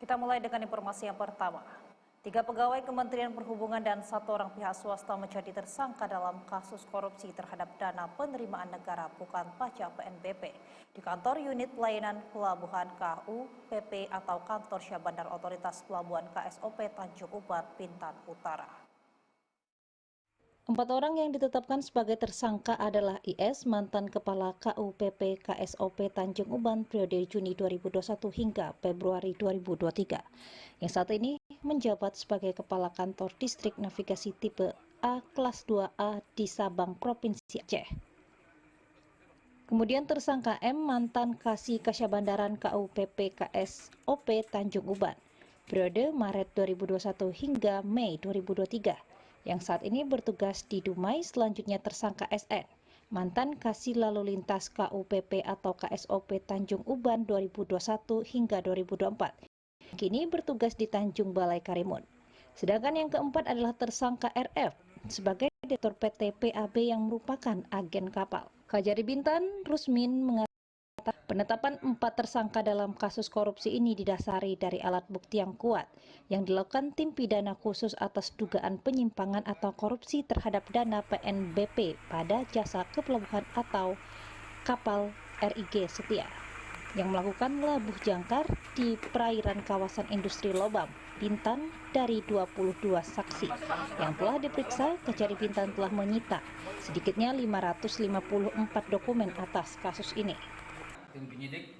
Kita mulai dengan informasi yang pertama. 3 pegawai Kementerian Perhubungan dan 1 orang pihak swasta menjadi tersangka dalam kasus korupsi terhadap dana penerimaan negara bukan pajak PNBP di kantor unit pelayanan pelabuhan KUPP atau kantor Syah Bandar Otoritas Pelabuhan KSOP Tanjung Uban, Bintan Utara. 4 orang yang ditetapkan sebagai tersangka adalah IS, mantan Kepala KUPP KSOP Tanjung Uban periode Juni 2021 hingga Februari 2023, yang saat ini menjabat sebagai Kepala Kantor Distrik Navigasi Tipe A Kelas 2A di Sabang, Provinsi Aceh. Kemudian tersangka M, mantan Kasih Kasyabandaran KUPP KSOP Tanjung Uban periode Maret 2021 hingga Mei 2023, yang saat ini bertugas di Dumai. Selanjutnya tersangka SN, mantan Kasih Lalu Lintas KUPP atau KSOP Tanjung Uban 2021 hingga 2024. Kini bertugas di Tanjung Balai Karimun. Sedangkan yang keempat adalah tersangka RF sebagai Direktur PT PAB yang merupakan agen kapal. Kajari Bintan, Rusmin mengatakan penetapan 4 tersangka dalam kasus korupsi ini didasari dari alat bukti yang kuat yang dilakukan tim pidana khusus atas dugaan penyimpangan atau korupsi terhadap dana PNBP pada jasa kepelabuhan atau kapal RIG Setia yang melakukan labuh jangkar di perairan kawasan industri Lobam, Bintan. Dari 22 saksi yang telah diperiksa, Kajari Bintan telah menyita sedikitnya 554 dokumen atas kasus ini. Tim penyidik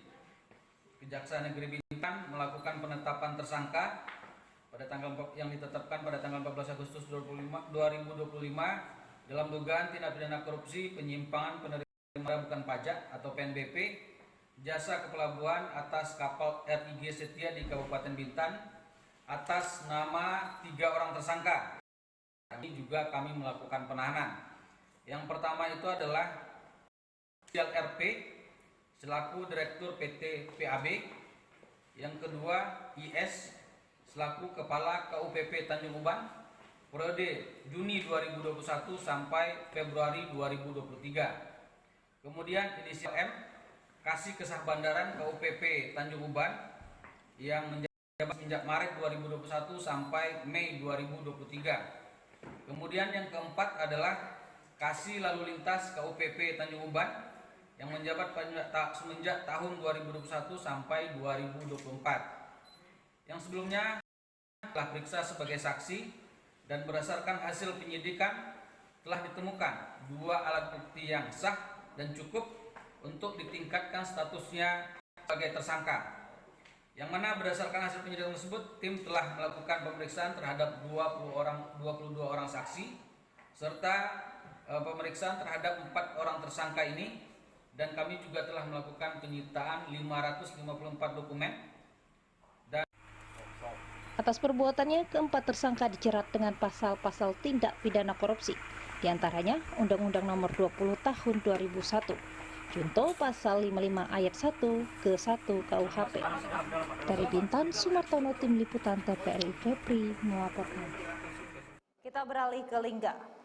Kejaksaan Negeri Bintan melakukan penetapan tersangka pada tanggal yang ditetapkan pada tanggal 14 Agustus 2025 dalam dugaan tindak pidana korupsi penyimpangan penerimaan bukan pajak atau PNBP jasa kepelabuhan atas kapal RIG Setia di Kabupaten Bintan atas nama 3 orang tersangka. Ini juga kami melakukan penahanan. Yang pertama itu adalah RP selaku Direktur PT PAB, yang kedua IS selaku Kepala KUPP Tanjung Uban periode Juni 2021 sampai Februari 2023. Kemudian inisial M, Kasih Kasyabandaran KUPP Tanjung Uban yang menjabat sejak Maret 2021 sampai Mei 2023. Kemudian yang keempat adalah Kasih Lalu Lintas KUPP Tanjung Uban yang menjabat semenjak tahun 2021 sampai 2024. Yang sebelumnya telah periksa sebagai saksi dan berdasarkan hasil penyidikan telah ditemukan 2 alat bukti yang sah dan cukup untuk ditingkatkan statusnya sebagai tersangka. Yang mana berdasarkan hasil penyidikan tersebut, tim telah melakukan pemeriksaan terhadap 22 orang saksi serta pemeriksaan terhadap 4 orang tersangka ini. Dan kami juga telah melakukan penyitaan 554 dokumen. Atas perbuatannya, keempat tersangka dijerat dengan pasal-pasal tindak pidana korupsi, diantaranya Undang-Undang Nomor 20 Tahun 2001, Junto Pasal 55 Ayat 1 ke 1 KUHP. Dari Bintan, Sumartono, Tim Liputan TVRI Febri melaporkan. Kita beralih ke Lingga.